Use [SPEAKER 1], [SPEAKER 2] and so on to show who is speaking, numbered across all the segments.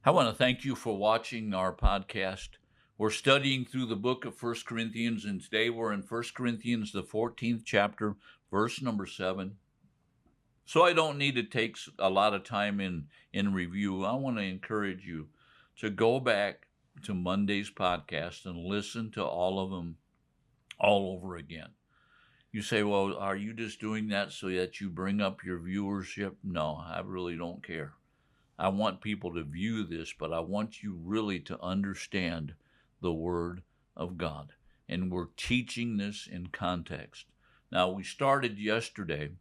[SPEAKER 1] I want to thank you for watching our podcast. We're studying through the book of 1 Corinthians, and today we're in 1 Corinthians, the 14th chapter, verse number 7. So I don't need to take a lot of time in review. I want to encourage you to go back to Monday's podcast and listen to all of them all over again. You say, well, are you just doing that so that you bring up your viewership? No, I really don't care. I want people to view this, but I want you really to understand the Word of God. And we're teaching this in context. Now, we started yesterday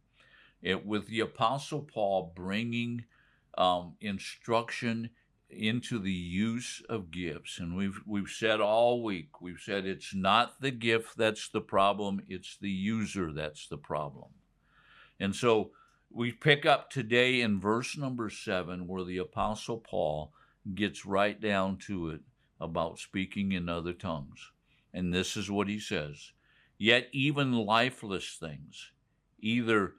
[SPEAKER 1] with the Apostle Paul bringing instruction into the use of gifts. And we've said all week, we've said it's not the gift that's the problem, it's the user that's the problem. And so we pick up today in verse number 7, where the Apostle Paul gets right down to it about speaking in other tongues. And this is what he says: "Yet even lifeless things, either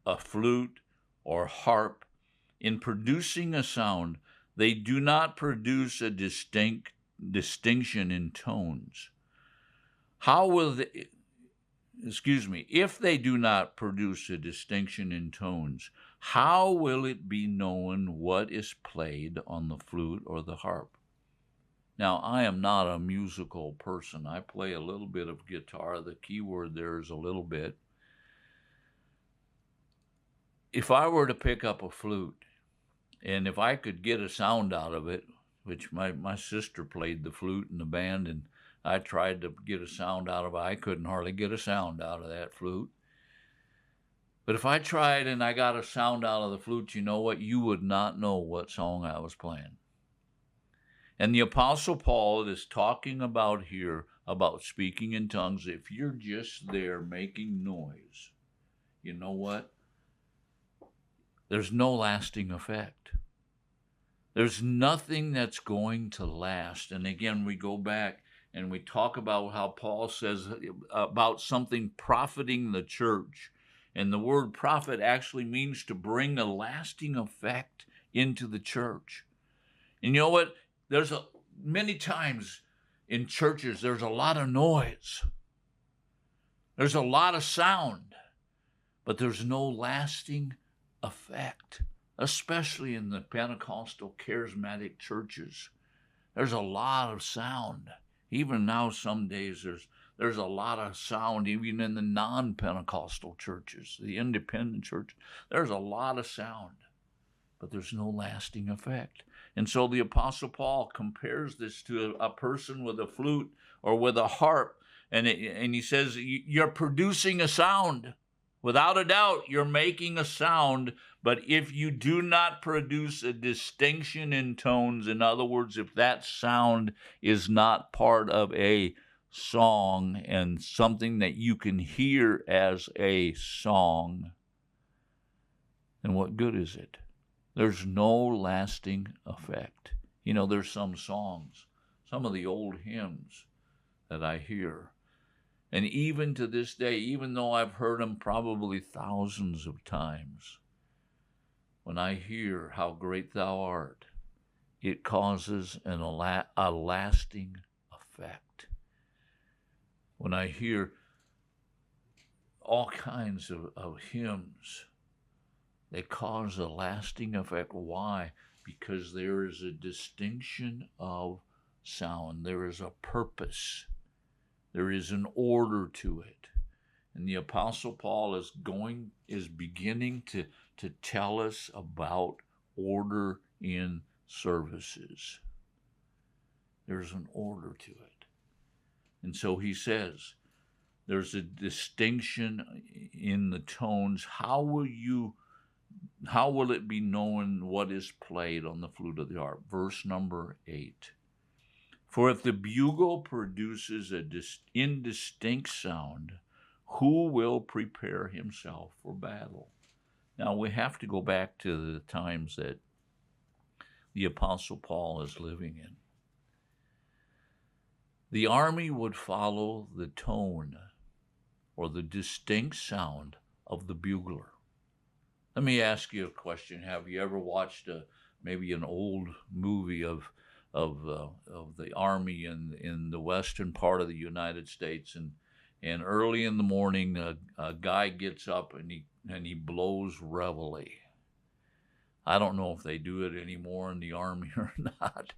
[SPEAKER 1] a flute or harp, in producing a sound, they do not produce a distinction in tones. How will they... if they do not produce a distinction in tones, how will it be known what is played on the flute or the harp?" Now, I am not a musical person. I play a little bit of guitar. The key word there is a little bit. If I were to pick up a flute, and if I could get a sound out of it, which my sister played the flute in the band, and I tried to get a sound out of it. I couldn't hardly get a sound out of that flute. But if I tried and I got a sound out of the flute, you know what? You would not know what song I was playing. And the Apostle Paul is talking about here about speaking in tongues. If you're just there making noise, you know what? There's no lasting effect. There's nothing that's going to last. And again, we go back and we talk about how Paul says about something profiting the church. And the word profit actually means to bring a lasting effect into the church. And you know what? Many times in churches, there's a lot of noise. There's a lot of sound, but there's no lasting effect, especially in the Pentecostal charismatic churches. There's a lot of sound. Even now, some days, there's a lot of sound, even in the non-Pentecostal churches, the independent church. There's a lot of sound, but there's no lasting effect. And so the Apostle Paul compares this to a person with a flute or with a harp, and he says, you're producing a sound. Without a doubt, you're making a sound, but if you do not produce a distinction in tones, in other words, if that sound is not part of a song and something that you can hear as a song, then what good is it? There's no lasting effect. You know, there's some songs, some of the old hymns that I hear, and even to this day, even though I've heard them probably thousands of times, when I hear "How Great Thou Art," it causes a lasting effect. When I hear all kinds of hymns, they cause a lasting effect. Why? Because there is a distinction of sound. There is a purpose. There is an order to it. And the Apostle Paul is beginning to tell us about order in services. There's an order to it. And so he says, there's a distinction in the tones. How will it be known what is played on the flute of the harp? Verse number 8. "For if the bugle produces an indistinct sound, who will prepare himself for battle?" Now, we have to go back to the times that the Apostle Paul is living in. The army would follow the tone or the distinct sound of the bugler. Let me ask you a question. Have you ever watched a maybe an old movie of the army in the western part of the United States, and early in the morning, a guy gets up and he blows reveille. I don't know if they do it anymore in the army or not.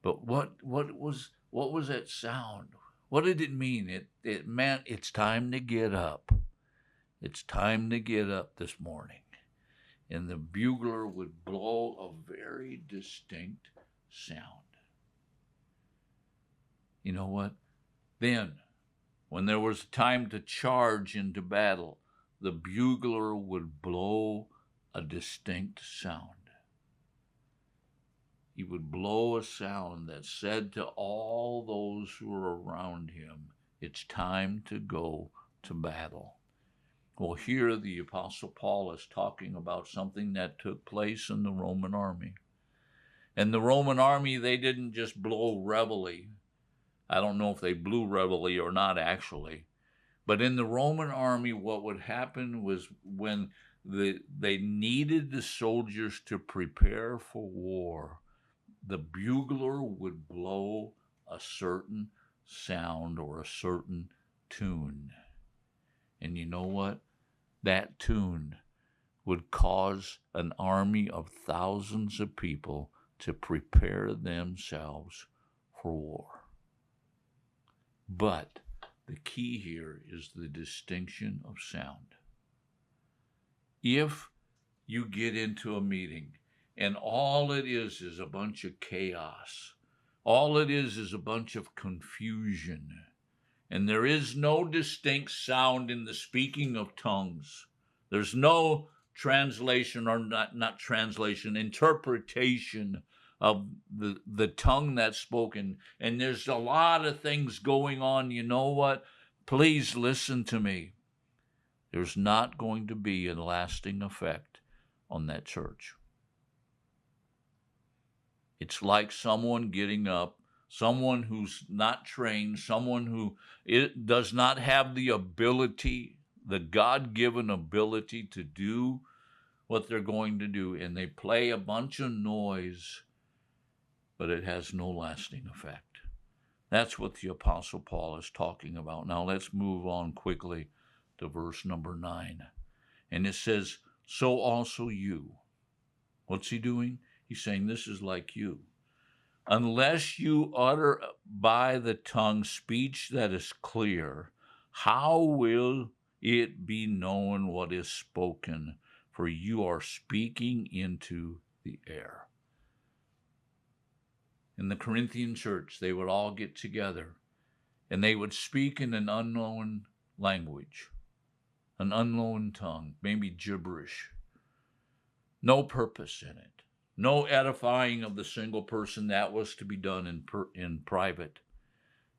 [SPEAKER 1] But what was that sound? What did it mean? It meant it's time to get up. It's time to get up this morning. And the bugler would blow a very distinct sound. You know what? Then, when there was time to charge into battle, the bugler would blow a distinct sound. He would blow a sound that said to all those who were around him, it's time to go to battle. Well, here the Apostle Paul is talking about something that took place in the Roman army. And the Roman army, they didn't just blow reveille. I don't know if they blew reveille or not actually. But in the Roman army, what would happen was when they needed the soldiers to prepare for war, the bugler would blow a certain sound or a certain tune. And you know what? That tune would cause an army of thousands of people to prepare themselves for war. But the key here is the distinction of sound. If you get into a meeting and all it is a bunch of chaos, all it is a bunch of confusion, and there is no distinct sound in the speaking of tongues, there's no translation or not translation, interpretation of the tongue that's spoken, and there's a lot of things going on, you know what? Please listen to me. There's not going to be a lasting effect on that church. It's like someone getting up, someone who's not trained, someone who does not have the ability, the God-given ability to do what they're going to do, and they play a bunch of noise, but it has no lasting effect. That's what the Apostle Paul is talking about. Now let's move on quickly to verse number 9. And it says, so also you. What's he doing? He's saying this is like you. Unless you utter by the tongue speech that is clear, how will it be known what is spoken? For you are speaking into the air. In the Corinthian church, they would all get together and they would speak in an unknown language, an unknown tongue, maybe gibberish. No purpose in it. No edifying of the single person. That was to be done in private.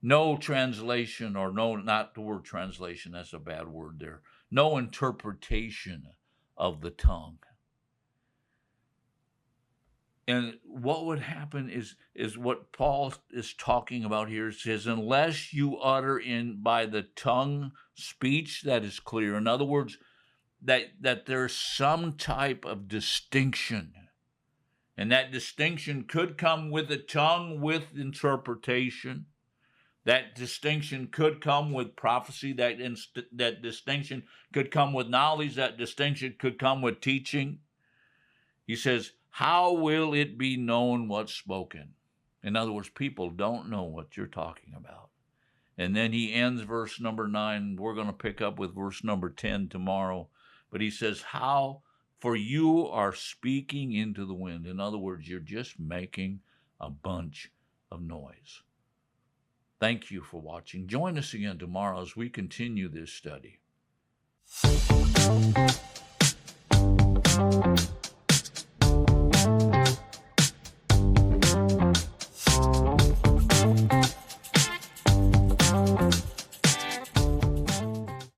[SPEAKER 1] No translation, or no, not the word translation, that's a bad word there. No interpretation of the tongue. And what would happen is what Paul is talking about here. It says, unless you utter by the tongue speech that is clear. In other words, that there's some type of distinction. And that distinction could come with the tongue, with interpretation. That distinction could come with prophecy. That distinction could come with knowledge. That distinction could come with teaching. He says, how will it be known what's spoken? In other words, people don't know what you're talking about. And then he ends verse number 9. We're going to pick up with verse number 10 tomorrow. But he says, how? For you are speaking into the wind. In other words, you're just making a bunch of noise. Thank you for watching. Join us again tomorrow as we continue this study.